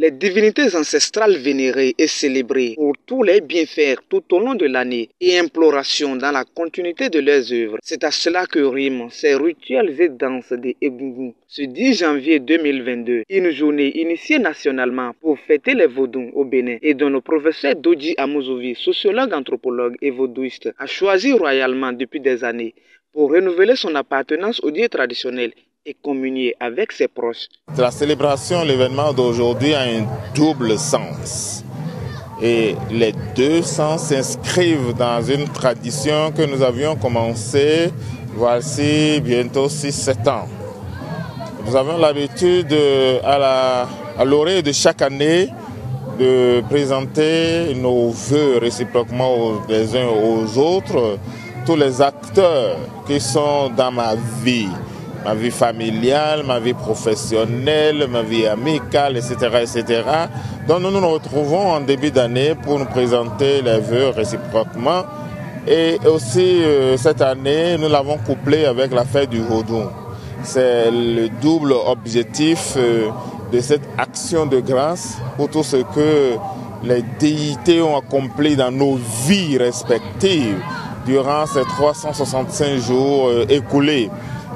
les divinités ancestrales vénérées et célébrées pour tous les bienfaits tout au long de l'année et imploration dans la continuité de leurs œuvres. C'est à cela que riment ces rituels et danses des Egungun. Ce 10 janvier 2022, une journée initiée nationalement pour fêter les Vodou au Bénin et dont le professeur Dodji Amouzovi, sociologue, anthropologue et vaudouiste, a choisi royalement depuis des années pour renouveler son appartenance au Dieu traditionnel et communier avec ses proches. La célébration, l'événement d'aujourd'hui a un double sens. Et les deux sens s'inscrivent dans une tradition que nous avions commencée voici bientôt 6-7 ans. Nous avons l'habitude à l'orée de chaque année de présenter nos vœux réciproquement les uns aux autres, tous les acteurs qui sont dans ma vie familiale, ma vie professionnelle, ma vie amicale, etc., etc. Donc nous nous retrouvons en début d'année pour nous présenter les vœux réciproquement. Et aussi cette année, nous l'avons couplé avec la fête du Vodou. C'est le double objectif de cette action de grâce pour tout ce que les déités ont accompli dans nos vies respectives durant ces 365 jours écoulés.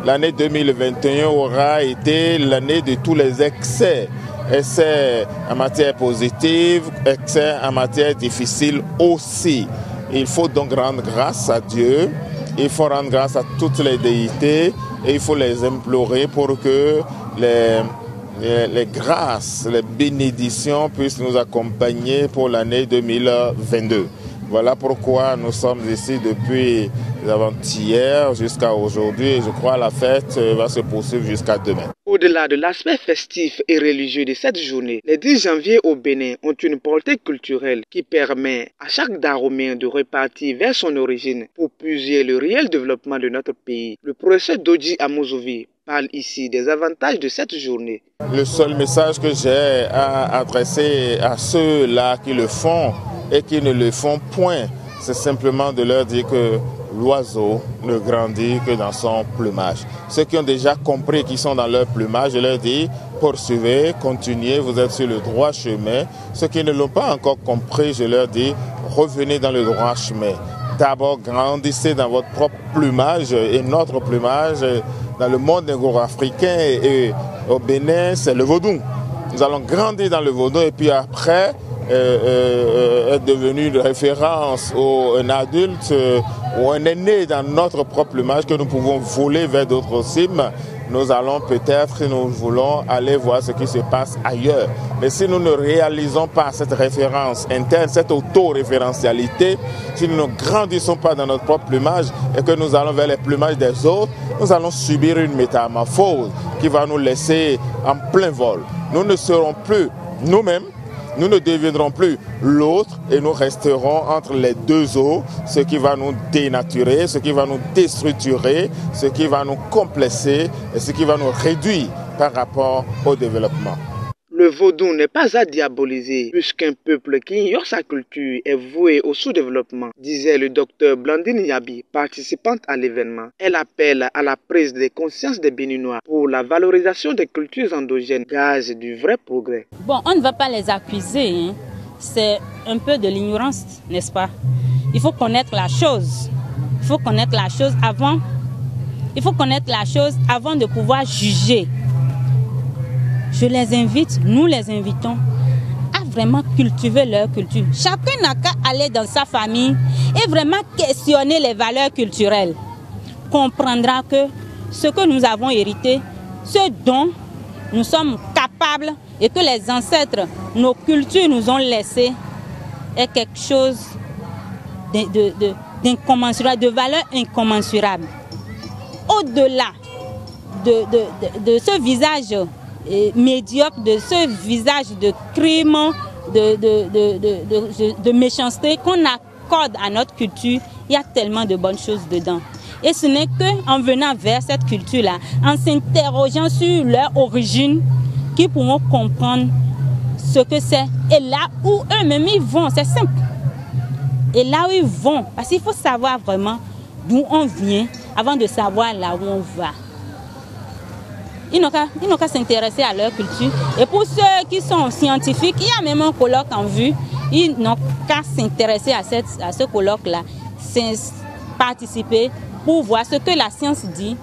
L'année 2021 aura été l'année de tous les excès. Excès en matière positive, excès en matière difficile aussi. Il faut donc rendre grâce à Dieu, il faut rendre grâce à toutes les déités et il faut les implorer pour que les grâces, les bénédictions puissent nous accompagner pour l'année 2022. Voilà pourquoi nous sommes ici depuis avant-hier jusqu'à aujourd'hui et je crois que la fête va se poursuivre jusqu'à demain. Au-delà de l'aspect festif et religieux de cette journée, les 10 janvier au Bénin ont une portée culturelle qui permet à chaque Dahomien de repartir vers son origine pour puiser le réel développement de notre pays. Le professeur Dodji Amouzovi parle ici des avantages de cette journée. Le seul message que j'ai à adresser à ceux-là qui le font et qui ne le font point, c'est simplement de leur dire que l'oiseau ne grandit que dans son plumage. Ceux qui ont déjà compris qu'ils sont dans leur plumage, je leur dis, poursuivez, continuez, vous êtes sur le droit chemin. Ceux qui ne l'ont pas encore compris, je leur dis, revenez dans le droit chemin. D'abord, grandissez dans votre propre plumage et notre plumage dans le monde négro-africain et au Bénin, c'est le vaudou. Nous allons grandir dans le vaudou et puis après, être devenu de référence ou un adulte ou un aîné dans notre propre plumage que nous pouvons voler vers d'autres cimes, nous allons peut-être, si nous voulons, aller voir ce qui se passe ailleurs. Mais si nous ne réalisons pas cette référence interne, cette autoréférentialité, si nous ne grandissons pas dans notre propre plumage et que nous allons vers les plumages des autres, nous allons subir une métamorphose qui va nous laisser en plein vol. Nous ne serons plus nous-mêmes. Nous ne deviendrons plus l'autre et nous resterons entre les deux eaux, ce qui va nous dénaturer, ce qui va nous déstructurer, ce qui va nous complexer et ce qui va nous réduire par rapport au développement. Le vaudou n'est pas à diaboliser, puisqu'un peuple qui ignore sa culture est voué au sous-développement, disait le docteur Blandine Yabi, participante à l'événement. Elle appelle à la prise de conscience des Béninois pour la valorisation des cultures endogènes, gage du vrai progrès. Bon, on ne va pas les accuser, hein. C'est un peu de l'ignorance, n'est-ce pas? Il faut connaître la chose. Il faut connaître la chose avant. Il faut connaître la chose avant de pouvoir juger. Je les invite, nous les invitons à vraiment cultiver leur culture. Chacun n'a qu'à aller dans sa famille et vraiment questionner les valeurs culturelles. Comprendra que ce que nous avons hérité, ce dont nous sommes capables et que les ancêtres, nos cultures nous ont laissé, est quelque chose d'incommensurable, de valeur incommensurable. Au-delà de ce visage médiocre, de ce visage de crime, de méchanceté qu'on accorde à notre culture, il y a tellement de bonnes choses dedans. Et ce n'est qu'en venant vers cette culture-là, en s'interrogeant sur leur origine, qu'ils pourront comprendre ce que c'est. Et là où eux-mêmes ils vont, c'est simple. Et là où ils vont, parce qu'il faut savoir vraiment d'où on vient avant de savoir là où on va. Ils n'ont qu'à s'intéresser à leur culture. Et pour ceux qui sont scientifiques, il y a même un colloque en vue. Ils n'ont qu'à s'intéresser à ce colloque-là, participer pour voir ce que la science dit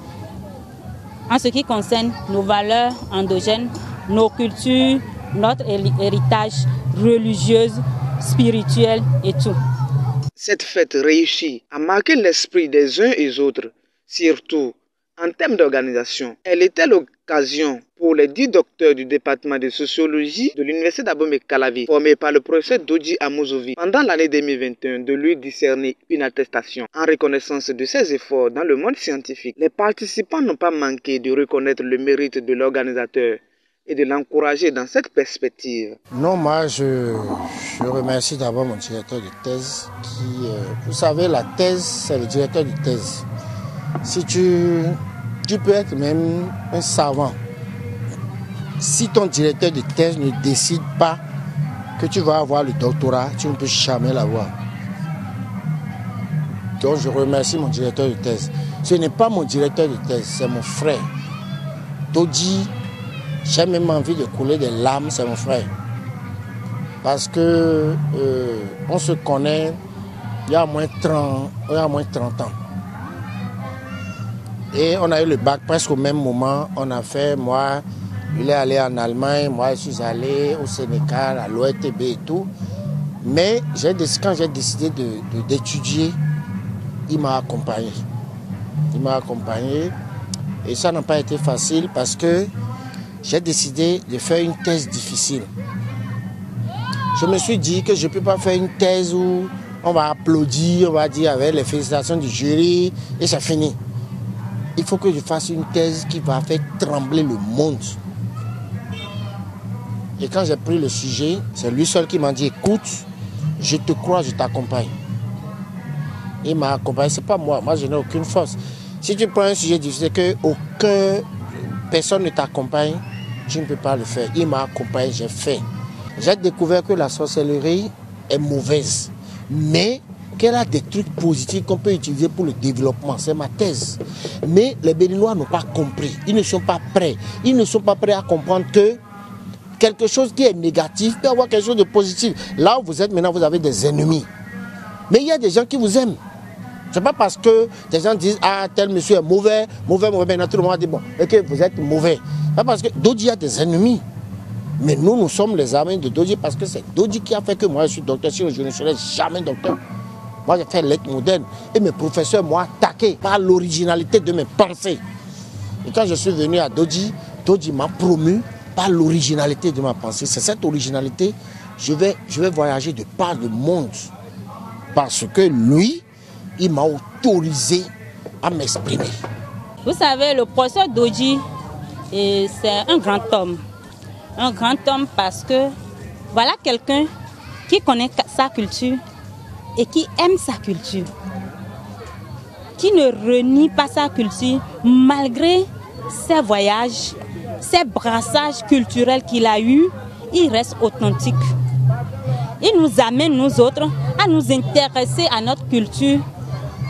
en ce qui concerne nos valeurs endogènes, nos cultures, notre héritage religieux, spirituel et tout. Cette fête réussie a marqué l'esprit des uns et des autres, surtout en termes d'organisation. Elle était l'occasion pour les 10 docteurs du département de sociologie de l'université d'Abomey-Calavi, formés par le professeur Dodji Amozovi, pendant l'année 2021, de lui discerner une attestation en reconnaissance de ses efforts dans le monde scientifique. Les participants n'ont pas manqué de reconnaître le mérite de l'organisateur et de l'encourager dans cette perspective. Non, moi je remercie d'abord mon directeur de thèse qui, vous savez, la thèse, c'est le directeur de thèse. Si tu peux être même un savant, si ton directeur de thèse ne décide pas que tu vas avoir le doctorat, tu ne peux jamais l'avoir. Donc je remercie mon directeur de thèse. Ce n'est pas mon directeur de thèse, c'est mon frère. Dodji, j'ai même envie de couler des larmes, c'est mon frère. Parce que on se connaît il y a moins 30 ans. Et on a eu le bac presque au même moment. On a fait, moi, il est allé en Allemagne, moi je suis allé au Sénégal, à l'OETB et tout. Mais quand j'ai décidé d'étudier, il m'a accompagné. Il m'a accompagné et ça n'a pas été facile parce que j'ai décidé de faire une thèse difficile. Je me suis dit que je ne peux pas faire une thèse où on va applaudir, on va dire avec les félicitations du jury et c'est fini. Il faut que je fasse une thèse qui va faire trembler le monde. Et quand j'ai pris le sujet, c'est lui seul qui m'a dit, écoute, je te crois, je t'accompagne. Il m'a accompagné, c'est pas moi, je n'ai aucune force. Si tu prends un sujet difficile que personne ne t'accompagne, tu ne peux pas le faire. Il m'a accompagné, j'ai fait. J'ai découvert que la sorcellerie est mauvaise, mais qu'elle a des trucs positifs qu'on peut utiliser pour le développement. C'est ma thèse. Mais les Béninois n'ont pas compris. Ils ne sont pas prêts. Ils ne sont pas prêts à comprendre que quelque chose qui est négatif peut avoir quelque chose de positif. Là où vous êtes maintenant, vous avez des ennemis. Mais il y a des gens qui vous aiment. Ce n'est pas parce que des gens disent « Ah, tel monsieur est mauvais, maintenant tout le monde dit « Bon, ok, vous êtes mauvais ». Pas parce que Dodji a des ennemis. Mais nous sommes les amis de Dodji parce que c'est Dodji qui a fait que moi je suis docteur. Sinon je ne serai jamais docteur. Moi j'ai fait lettres modernes et mes professeurs m'ont attaqué par l'originalité de mes pensées. Et quand je suis venu à Dodji, Dodji m'a promu par l'originalité de ma pensée. C'est cette originalité, je vais voyager de par le monde. Parce que lui, il m'a autorisé à m'exprimer. Vous savez, le professeur Dodji, c'est un grand homme. Un grand homme parce que voilà quelqu'un qui connaît sa culture et qui aime sa culture. Qui ne renie pas sa culture malgré ses voyages, ses brassages culturels qu'il a eus, il reste authentique. Il nous amène, nous autres, à nous intéresser à notre culture,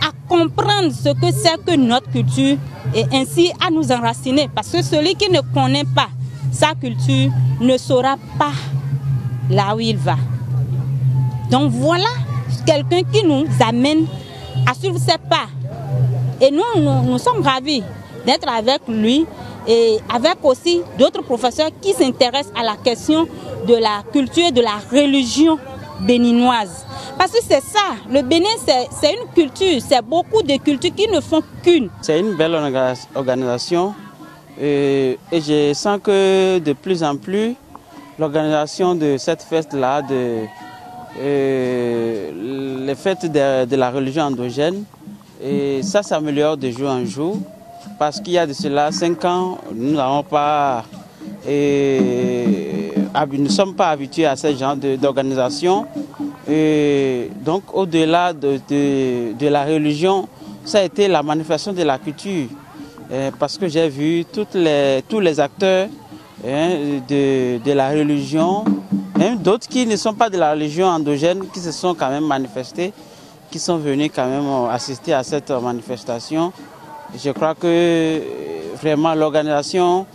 à comprendre ce que c'est que notre culture et ainsi à nous enraciner. Parce que celui qui ne connaît pas sa culture ne saura pas là où il va. Donc voilà quelqu'un qui nous amène à suivre ses pas. Et nous sommes ravis d'être avec lui et avec aussi d'autres professeurs qui s'intéressent à la question de la culture et de la religion béninoise. Parce que c'est ça, le Bénin c'est une culture, c'est beaucoup de cultures qui ne font qu'une. C'est une belle organisation et je sens que de plus en plus l'organisation de cette fête-là, les fêtes de la religion endogène, et ça s'améliore de jour en jour. Parce qu'il y a de cela 5 ans, nous ne sommes pas habitués à ce genre d'organisation. Donc au-delà de la religion, ça a été la manifestation de la culture. Parce que j'ai vu tous les acteurs de la religion, même d'autres qui ne sont pas de la religion endogène, qui se sont quand même manifestés, qui sont venus quand même assister à cette manifestation. Je crois que vraiment l'organisation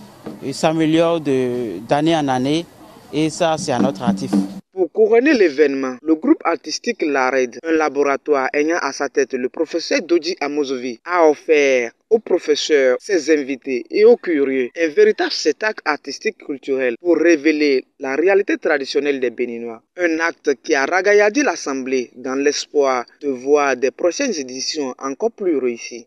s'améliore d'année en année et ça, c'est à notre actif. Pour couronner l'événement, le groupe artistique Lared, un laboratoire ayant à sa tête le professeur Dodji Amozovi, a offert aux professeurs, ses invités et aux curieux un véritable spectacle artistique culturel pour révéler la réalité traditionnelle des Béninois. Un acte qui a ragaillardi l'Assemblée dans l'espoir de voir des prochaines éditions encore plus réussies.